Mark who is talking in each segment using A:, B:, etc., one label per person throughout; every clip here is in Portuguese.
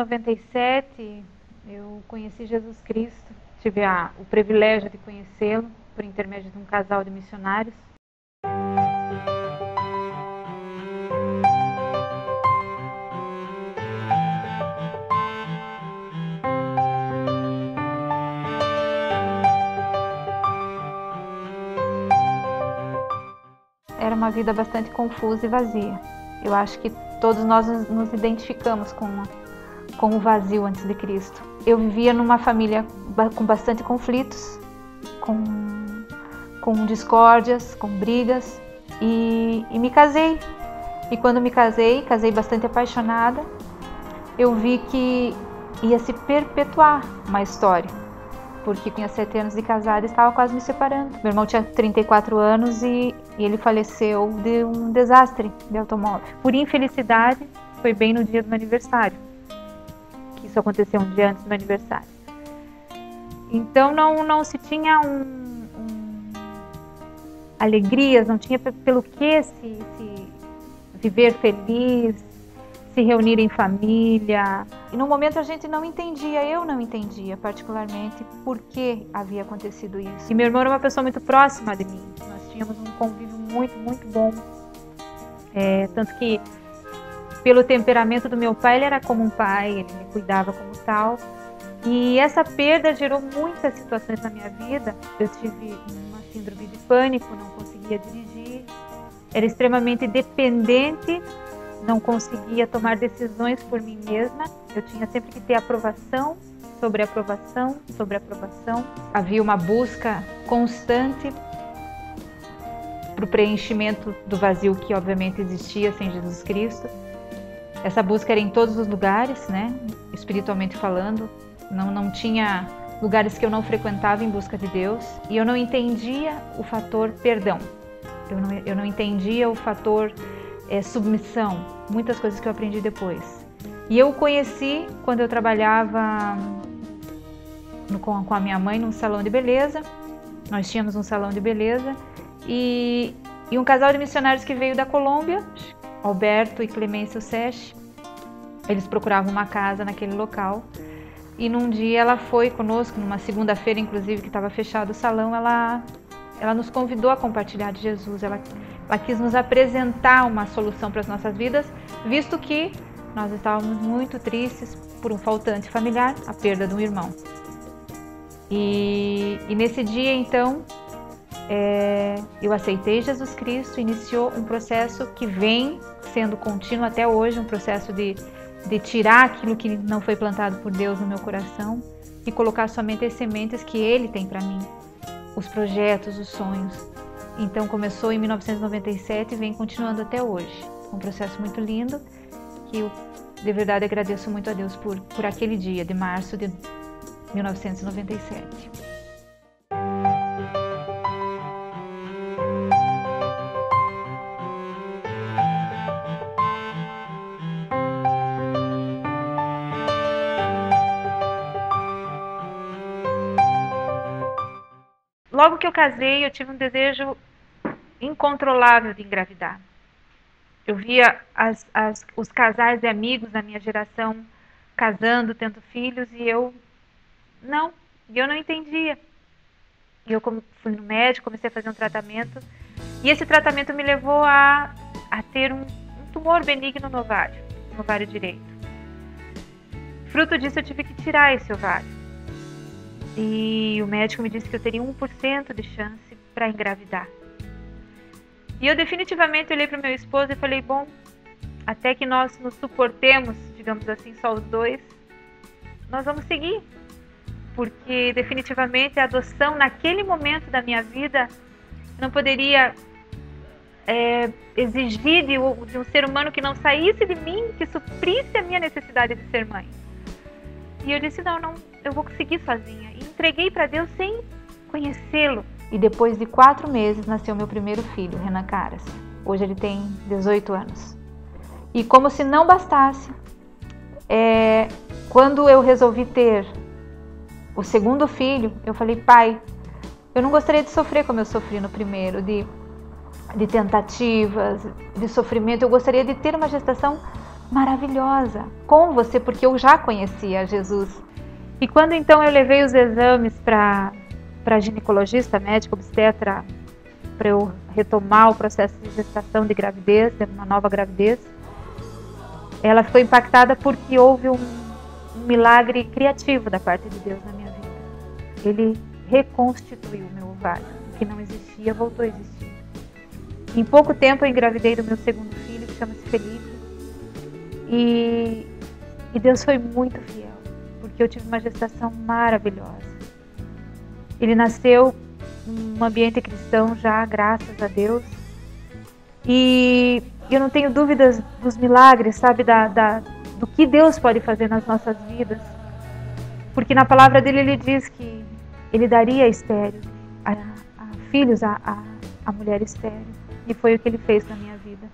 A: 1997, eu conheci Jesus Cristo. Tive o privilégio de conhecê-lo por intermédio de um casal de missionários. Era uma vida bastante confusa e vazia. Eu acho que todos nós nos identificamos com o vazio antes de Cristo. Eu vivia numa família com bastante conflitos, com discórdias, com brigas, e me casei. E quando me casei bastante apaixonada, eu vi que ia se perpetuar uma história. Porque tinha 7 anos de casada e estava quase me separando. Meu irmão tinha 34 anos e ele faleceu de um desastre de automóvel. Por infelicidade, foi bem no dia do meu aniversário. Que isso aconteceu um dia antes do meu aniversário. Então não se tinha alegrias, não tinha pelo que se viver feliz, se reunir em família. E no momento a gente não entendia, eu não entendia particularmente por que havia acontecido isso. E meu irmão era uma pessoa muito próxima de mim, nós tínhamos um convívio muito, muito bom. Tanto que, pelo temperamento do meu pai, ele era como um pai, ele me cuidava como tal. E essa perda gerou muitas situações na minha vida. Eu tive uma síndrome de pânico, não conseguia dirigir, era extremamente dependente, não conseguia tomar decisões por mim mesma. Eu tinha sempre que ter aprovação, sobre aprovação, sobre aprovação. Havia uma busca constante para o preenchimento do vazio que obviamente existia sem Jesus Cristo. Essa busca era em todos os lugares, né? Espiritualmente falando. Não tinha lugares que eu não frequentava em busca de Deus. E eu não entendia o fator perdão. Eu não entendia o fator submissão, muitas coisas que eu aprendi depois. E eu o conheci quando eu trabalhava com a minha mãe num salão de beleza. Nós tínhamos um salão de beleza e um casal de missionários que veio da Colômbia, Alberto e Clemência Seche. Eles procuravam uma casa naquele local e num dia ela foi conosco, numa segunda-feira inclusive que estava fechado o salão, ela nos convidou a compartilhar de Jesus. Ela quis nos apresentar uma solução para as nossas vidas, visto que nós estávamos muito tristes por um faltante familiar, a perda de um irmão. E nesse dia, então, eu aceitei Jesus Cristo, iniciou um processo que vem sendo contínuo até hoje, um processo de tirar aquilo que não foi plantado por Deus no meu coração e colocar somente as sementes que Ele tem para mim, os projetos, os sonhos. Então começou em 1997 e vem continuando até hoje. Um processo muito lindo que eu de verdade agradeço muito a Deus por aquele dia de março de 1997. Logo que eu casei, eu tive um desejo incontrolável de engravidar. Eu via os casais de amigos da minha geração casando, tendo filhos, e eu não entendia. E eu fui no médico, comecei a fazer um tratamento, e esse tratamento me levou a ter um tumor benigno no ovário direito. Fruto disso, eu tive que tirar esse ovário. E o médico me disse que eu teria 1% de chance para engravidar. E eu definitivamente olhei para o meu esposo e falei, bom, até que nós nos suportemos, digamos assim, só os dois, nós vamos seguir. Porque definitivamente a adoção naquele momento da minha vida não poderia exigir de um ser humano que não saísse de mim, que suprisse a minha necessidade de ser mãe. E eu disse, não, eu vou conseguir sozinha. E entreguei para Deus sem conhecê-lo. E depois de 4 meses nasceu meu primeiro filho, Renan Caras. Hoje ele tem 18 anos. E como se não bastasse, quando eu resolvi ter o segundo filho, eu falei, pai, eu não gostaria de sofrer como eu sofri no primeiro, de tentativas, de sofrimento. Eu gostaria de ter uma gestação maravilhosa com você, porque eu já conhecia Jesus. E quando então eu levei os exames para ginecologista, médica, obstetra, para eu retomar o processo de gestação, de gravidez, de uma nova gravidez, ela ficou impactada porque houve um milagre criativo da parte de Deus na minha vida. Ele reconstituiu o meu ovário, o que não existia voltou a existir. Em pouco tempo eu engravidei do meu segundo filho, que chama-se Felipe, e Deus foi muito fiel, porque eu tive uma gestação maravilhosa. Ele nasceu num ambiente cristão já, graças a Deus, e eu não tenho dúvidas dos milagres, sabe, do que Deus pode fazer nas nossas vidas, porque na palavra dele ele diz que ele daria estéril, a filhos a mulher estéril, e foi o que ele fez na minha vida.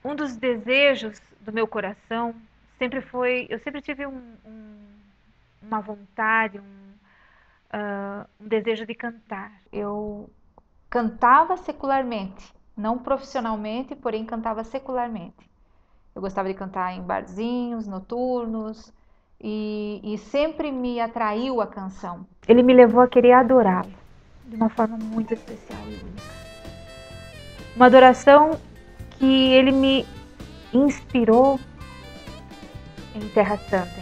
A: Um dos desejos do meu coração sempre foi, eu sempre tive uma vontade, um desejo de cantar. Eu cantava secularmente, não profissionalmente, porém cantava secularmente. Eu gostava de cantar em barzinhos, noturnos, e sempre me atraiu a canção. Ele me levou a querer adorá-lo de uma forma muito especial e única. Uma adoração que ele me inspirou em Terra Santa,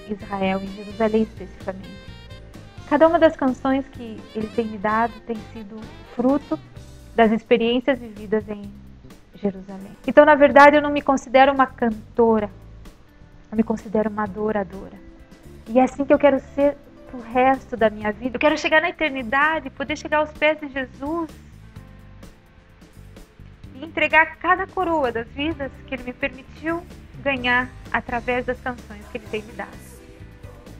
A: em Israel, em Jerusalém especificamente. Cada uma das canções que ele tem me dado tem sido fruto das experiências vividas em Jerusalém. Então, na verdade, eu não me considero uma cantora, eu me considero uma adoradora. E é assim que eu quero ser pro resto da minha vida. Eu quero chegar na eternidade, poder chegar aos pés de Jesus e entregar cada coroa das vidas que ele me permitiu ganhar através das canções que ele tem me dado.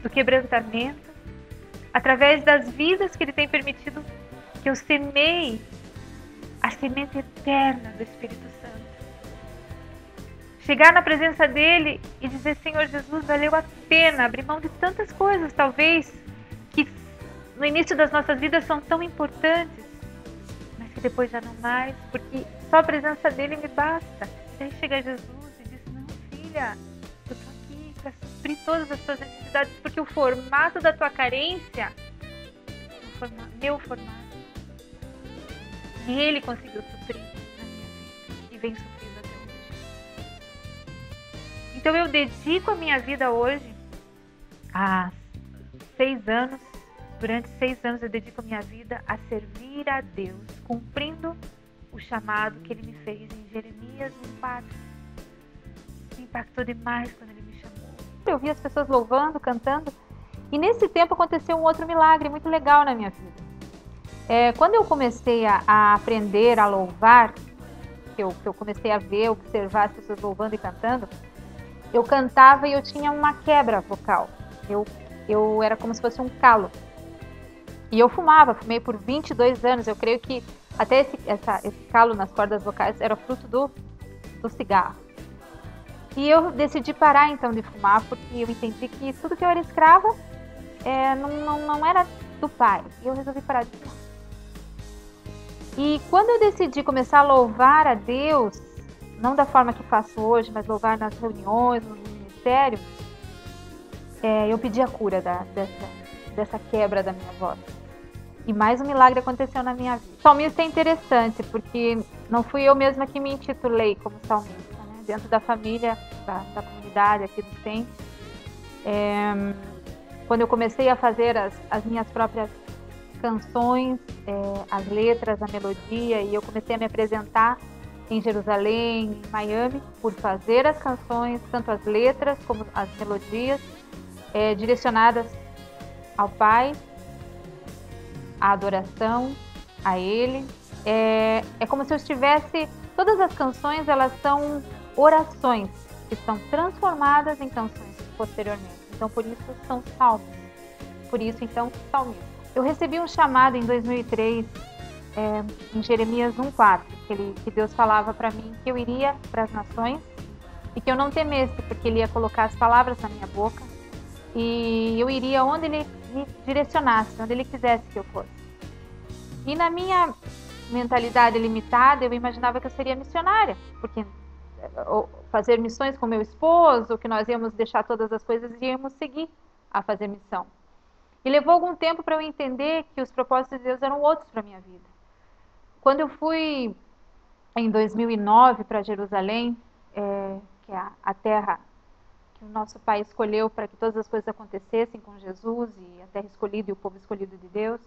A: Do quebrantamento, através das vidas que ele tem permitido que eu semeie a semente eterna do Espírito Santo. Chegar na presença dele e dizer: Senhor Jesus, valeu a pena abrir mão de tantas coisas, talvez, que no início das nossas vidas são tão importantes, mas que depois já não mais, porque só a presença dele me basta. E aí chega Jesus e diz: não, filha, eu estou aqui para suprir todas as tuas necessidades, porque o formato da tua carência é o meu formato. E ele conseguiu suprir na minha vida e vem suprindo até hoje. Então eu dedico a minha vida hoje há 6 anos. Durante 6 anos eu dedico a minha vida a servir a Deus, cumprindo o chamado que ele me fez em Jeremias 1:4. Me impactou demais quando ele me chamou. Eu vi as pessoas louvando, cantando, e nesse tempo aconteceu um outro milagre muito legal na minha vida. Quando eu comecei a aprender a louvar, que eu comecei a ver, observar as pessoas louvando e cantando, eu cantava e eu tinha uma quebra vocal. Eu era como se fosse um calo. E eu fumei por 22 anos. Eu creio que até esse calo nas cordas vocais era fruto do cigarro. E eu decidi parar então de fumar, porque eu entendi que tudo que eu era escrava não era do Pai. E eu resolvi parar de fumar. E quando eu decidi começar a louvar a Deus, não da forma que faço hoje, mas louvar nas reuniões, no ministério, eu pedi a cura dessa quebra da minha voz. E mais um milagre aconteceu na minha vida. Salmista é interessante, porque não fui eu mesma que me intitulei como salmista, né? Dentro da família, da comunidade aqui do centro. Quando eu comecei a fazer as minhas próprias canções, as letras, a melodia, e eu comecei a me apresentar em Jerusalém, em Miami, por fazer as canções, tanto as letras como as melodias, direcionadas ao Pai, à adoração a Ele. É como se eu estivesse... Todas as canções, elas são orações que são transformadas em canções posteriormente. Então, por isso são salmos. Por isso, então, salmista. Eu recebi um chamado em 2003, em Jeremias 1:4, que Deus falava para mim que eu iria para as nações e que eu não temesse, porque Ele ia colocar as palavras na minha boca e eu iria onde Ele me direcionasse, onde Ele quisesse que eu fosse. E na minha mentalidade limitada, eu imaginava que eu seria missionária, porque fazer missões com meu esposo, que nós íamos deixar todas as coisas e íamos seguir a fazer missão. E levou algum tempo para eu entender que os propósitos de Deus eram outros para a minha vida. Quando eu fui em 2009 para Jerusalém, que é a terra que o nosso pai escolheu para que todas as coisas acontecessem com Jesus, e a terra escolhida e o povo escolhido de Deus,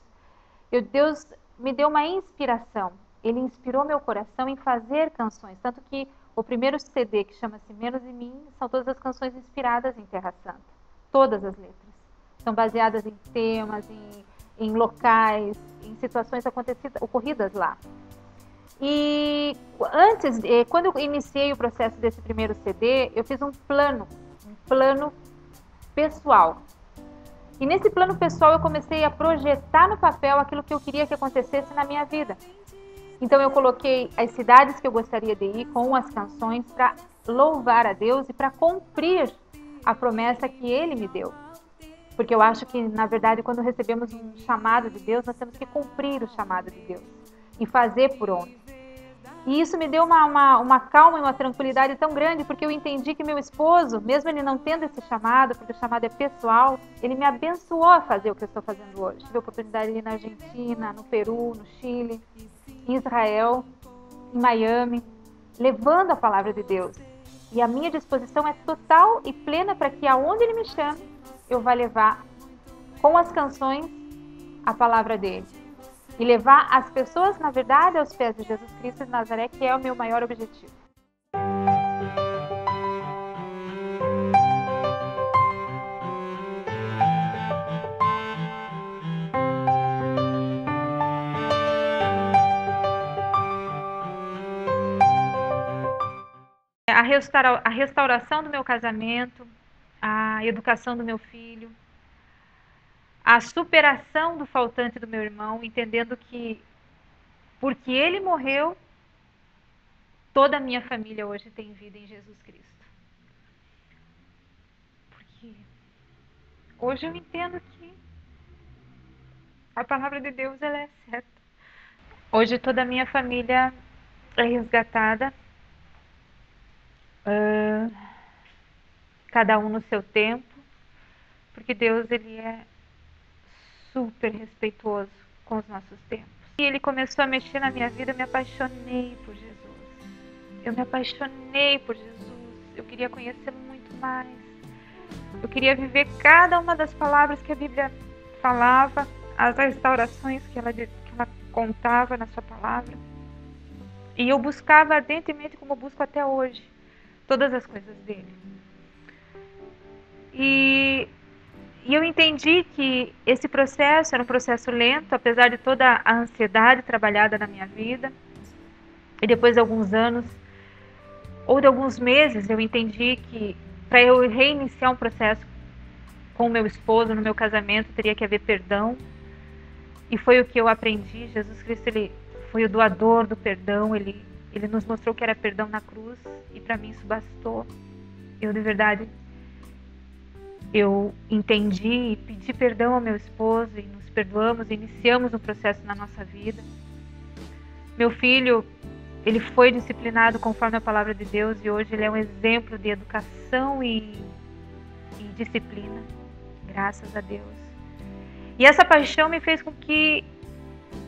A: Deus me deu uma inspiração. Ele inspirou meu coração em fazer canções, tanto que o primeiro CD, que chama-se Menos em Mim, são todas as canções inspiradas em Terra Santa. Todas as letras. São baseadas em temas, em locais, em situações ocorridas lá. E quando eu iniciei o processo desse primeiro CD, eu fiz um plano pessoal. E nesse plano pessoal eu comecei a projetar no papel aquilo que eu queria que acontecesse na minha vida. Então eu coloquei as cidades que eu gostaria de ir com as canções para louvar a Deus e para cumprir a promessa que Ele me deu. Porque eu acho que, na verdade, quando recebemos um chamado de Deus, nós temos que cumprir o chamado de Deus e fazer por onde. E isso me deu uma calma e uma tranquilidade tão grande, porque eu entendi que meu esposo, mesmo ele não tendo esse chamado, porque o chamado é pessoal, ele me abençoou a fazer o que eu estou fazendo hoje. Tive a oportunidade de ir na Argentina, no Peru, no Chile, em Israel, em Miami, levando a palavra de Deus. E a minha disposição é total e plena para que aonde Ele me chame, eu vá levar com as canções a palavra dele. E levar as pessoas, na verdade, aos pés de Jesus Cristo de Nazaré, que é o meu maior objetivo. A restauração do meu casamento, a educação do meu filho, a superação do faltante do meu irmão, entendendo que, porque ele morreu, toda a minha família hoje tem vida em Jesus Cristo. Porque hoje eu entendo que a palavra de Deus ela é certa. Hoje toda a minha família é resgatada, cada um no seu tempo, porque Deus ele é super respeituoso com os nossos tempos. E Ele começou a mexer na minha vida, eu me apaixonei por Jesus. Eu me apaixonei por Jesus. Eu queria conhecer muito mais. Eu queria viver cada uma das palavras que a Bíblia falava, as restaurações que ela contava na sua palavra. E eu buscava ardentemente, como eu busco até hoje, todas as coisas dele. E eu entendi que esse processo era um processo lento, apesar de toda a ansiedade trabalhada na minha vida. E depois de alguns anos, ou de alguns meses, eu entendi que para eu reiniciar um processo com o meu esposo, no meu casamento, teria que haver perdão. E foi o que eu aprendi. Jesus Cristo, Ele foi o doador do perdão. Ele nos mostrou que era perdão na cruz. E para mim isso bastou. Eu, de verdade, eu entendi e pedi perdão ao meu esposo e nos perdoamos, iniciamos um processo na nossa vida. Meu filho, ele foi disciplinado conforme a palavra de Deus e hoje ele é um exemplo de educação e disciplina, graças a Deus. E essa paixão me fez com que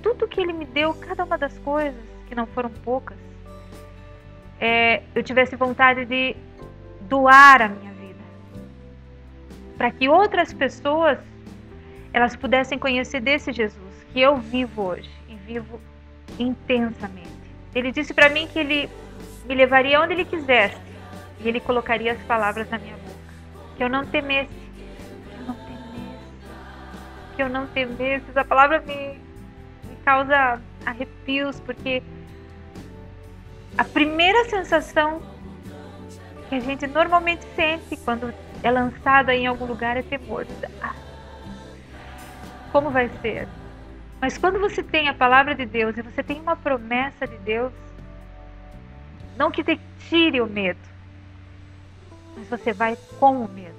A: tudo que ele me deu, cada uma das coisas, que não foram poucas, eu tivesse vontade de doar a minha vida, para que outras pessoas elas pudessem conhecer desse Jesus que eu vivo hoje e vivo intensamente. Ele disse para mim que ele me levaria onde ele quisesse e ele colocaria as palavras na minha boca, que eu não temesse, que eu não temesse. Essa palavra me causa arrepios, porque a primeira sensação que a gente normalmente sente quando é lançada em algum lugar é temor. Como vai ser? Mas quando você tem a palavra de Deus e você tem uma promessa de Deus, não que te tire o medo, mas você vai com o medo,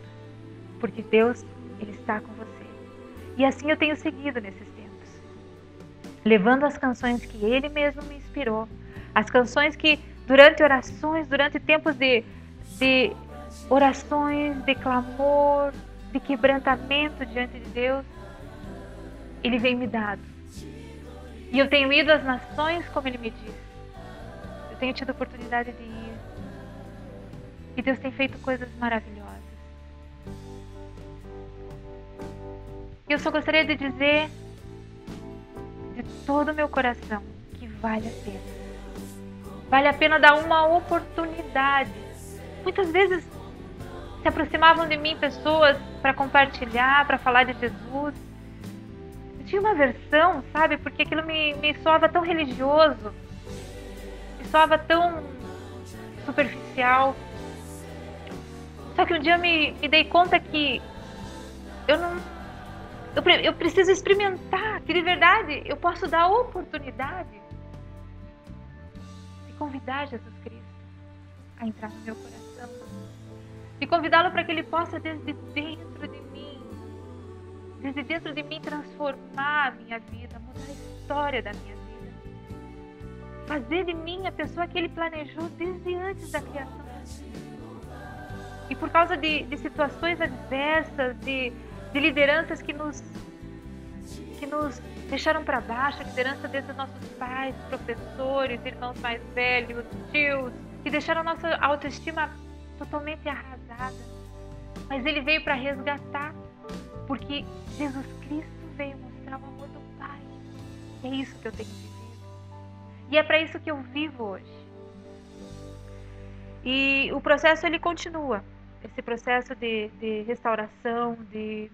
A: porque Deus, Ele está com você. E assim eu tenho seguido nesses tempos, levando as canções que Ele mesmo me inspirou, as canções que durante orações, durante tempos de orações, de clamor, de quebrantamento diante de Deus, Ele vem me dado. E eu tenho ido às nações como Ele me disse. Eu tenho tido a oportunidade de ir. E Deus tem feito coisas maravilhosas. E eu só gostaria de dizer de todo o meu coração que vale a pena. Vale a pena dar uma oportunidade. Muitas vezes se aproximavam de mim pessoas para compartilhar, para falar de Jesus. Eu tinha uma aversão, sabe? Porque aquilo me soava tão religioso, me soava tão superficial. Só que um dia eu me dei conta que eu preciso experimentar, que de verdade eu posso dar a oportunidade de convidar Jesus Cristo a entrar no meu coração, de convidá-lo para que Ele possa desde dentro de mim transformar a minha vida, mudar a história da minha vida, fazer de mim a pessoa que Ele planejou desde antes da criação da vida. E por causa de situações adversas, de lideranças que nos deixaram para baixo, a liderança desde os nossos pais, professores, irmãos mais velhos, tios, que deixaram a nossa autoestima totalmente arrasada. Mas Ele veio para resgatar, porque Jesus Cristo veio mostrar o amor do Pai. E é isso que eu tenho vivido. E é para isso que eu vivo hoje. E o processo ele continua. Esse processo de restauração, de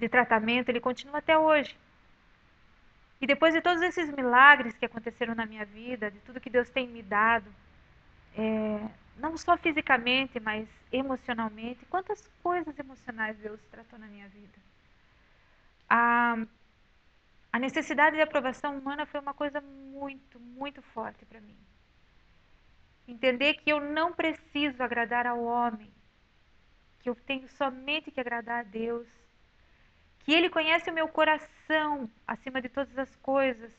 A: tratamento, ele continua até hoje. E depois de todos esses milagres que aconteceram na minha vida, de tudo que Deus tem me dado, não só fisicamente, mas emocionalmente, quantas coisas emocionais Deus tratou na minha vida. A necessidade de aprovação humana foi uma coisa muito, muito forte para mim. Entender que eu não preciso agradar ao homem, que eu tenho somente que agradar a Deus, que Ele conhece o meu coração acima de todas as coisas,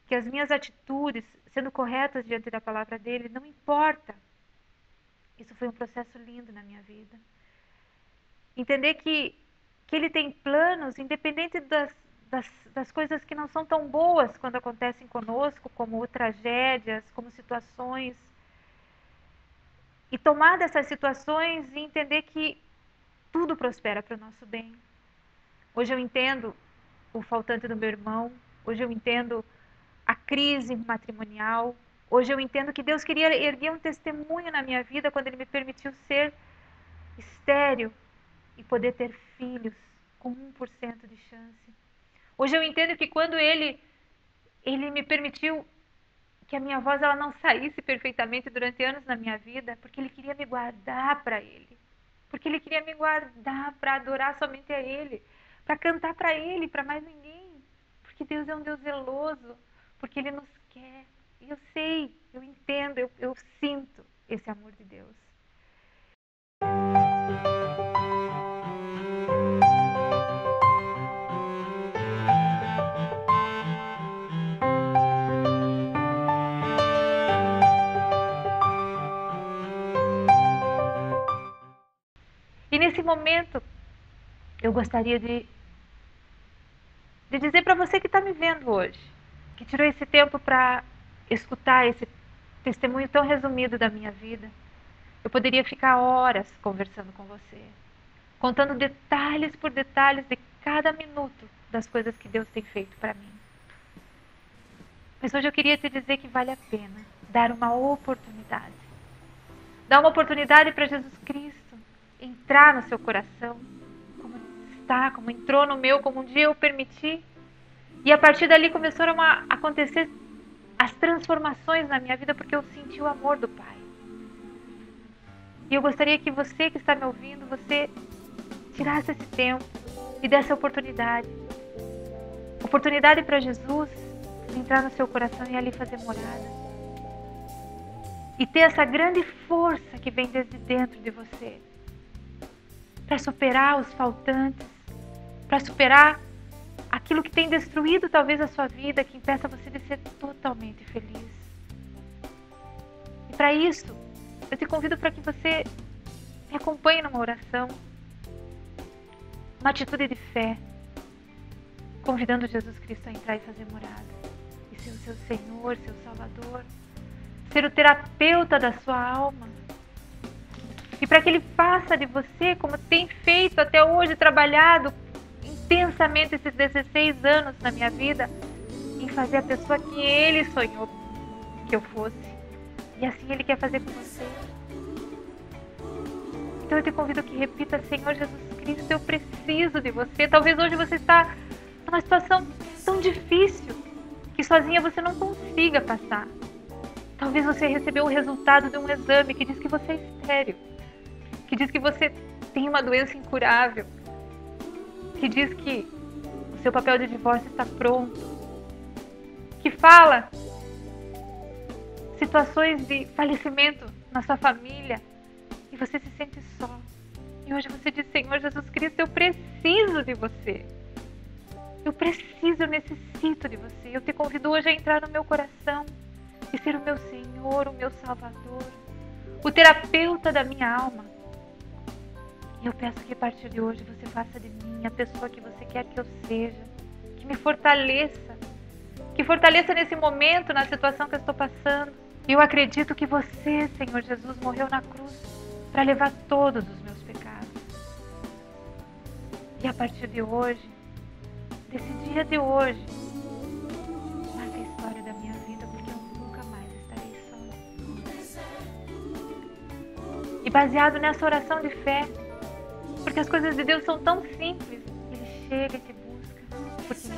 A: que as minhas atitudes, sendo corretas diante da palavra dEle, não importa. Isso foi um processo lindo na minha vida. Entender que Ele tem planos, independente das coisas que não são tão boas quando acontecem conosco, como tragédias, como situações. E tomar dessas situações e entender que tudo prospera para o nosso bem. Hoje eu entendo o faltante do meu irmão, hoje eu entendo a crise matrimonial, hoje eu entendo que Deus queria erguer um testemunho na minha vida quando Ele me permitiu ser estéril e poder ter filhos com 1% de chance. Hoje eu entendo que quando Ele me permitiu que a minha voz ela não saísse perfeitamente durante anos na minha vida, porque Ele queria me guardar para Ele. Porque Ele queria me guardar para adorar somente a Ele, para cantar para Ele, para mais ninguém. Porque Deus é um Deus zeloso, porque Ele nos quer. E eu sei, eu entendo, eu sinto esse amor de Deus. E nesse momento, eu gostaria de dizer para você que está me vendo hoje, que tirou esse tempo para escutar esse testemunho tão resumido da minha vida. Eu poderia ficar horas conversando com você, contando detalhes por detalhes de cada minuto das coisas que Deus tem feito para mim. Mas hoje eu queria te dizer que vale a pena dar uma oportunidade. Dar uma oportunidade para Jesus Cristo entrar no seu coração, como está, como entrou no meu, como um dia eu permiti. E a partir dali começaram a acontecer as transformações na minha vida, porque eu senti o amor do Pai. E eu gostaria que você que está me ouvindo, você tirasse esse tempo e desse a oportunidade. Oportunidade para Jesus entrar no seu coração e ali fazer morada. e ter essa grande força que vem desde dentro de você para superar os faltantes, para superar aquilo que tem destruído talvez a sua vida, que impeça você de ser totalmente feliz. E para isso, eu te convido para que você me acompanhe numa oração, uma atitude de fé, convidando Jesus Cristo a entrar e fazer morada, e ser o seu Senhor, seu Salvador, ser o terapeuta da sua alma. E para que Ele faça de você, como tem feito até hoje, trabalhado intensamente esses 16 anos na minha vida, em fazer a pessoa que Ele sonhou que eu fosse. E assim Ele quer fazer com você. Então eu te convido que repita: Senhor Jesus Cristo, eu preciso de você. Talvez hoje você está numa situação tão difícil que sozinha você não consiga passar. Talvez você recebeu o resultado de um exame que diz que você é estéril, que diz que você tem uma doença incurável, que diz que o seu papel de divórcio está pronto, que fala situações de falecimento na sua família e você se sente só. E hoje você diz: Senhor Jesus Cristo, eu preciso de você. Eu preciso, eu necessito de você. Eu te convido hoje a entrar no meu coração e ser o meu Senhor, o meu Salvador, o terapeuta da minha alma. E eu peço que a partir de hoje você faça de mim a pessoa que você quer que eu seja, que me fortaleça, que fortaleça nesse momento, na situação que eu estou passando. E eu acredito que você, Senhor Jesus, morreu na cruz para levar todos os meus pecados. E a partir de hoje, desse dia de hoje, marca a história da minha vida, porque eu nunca mais estarei só. E baseado nessa oração de fé, porque as coisas de Deus são tão simples, Ele chega e te busca, porque Ele quer você.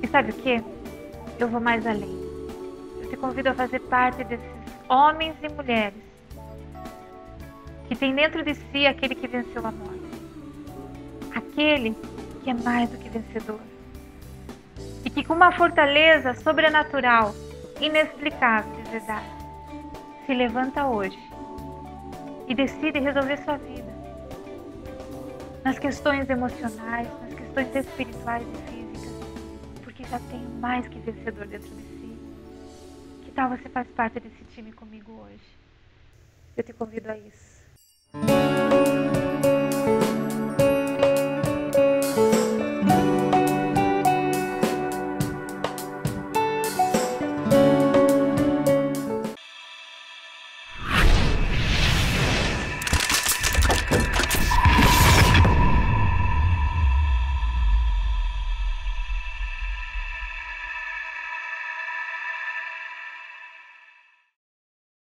A: E sabe o que? Eu vou mais além. Eu te convido a fazer parte desses homens e mulheres que tem dentro de si aquele que venceu a morte. Aquele que é mais do que vencedor. E que com uma fortaleza sobrenatural, inexplicável de verdade, se levanta hoje e decide resolver sua vida. Nas questões emocionais, nas questões espirituais e físicas, porque já tem mais que vencedor dentro de si. Que tal você faz parte desse time comigo hoje? Eu te convido a isso.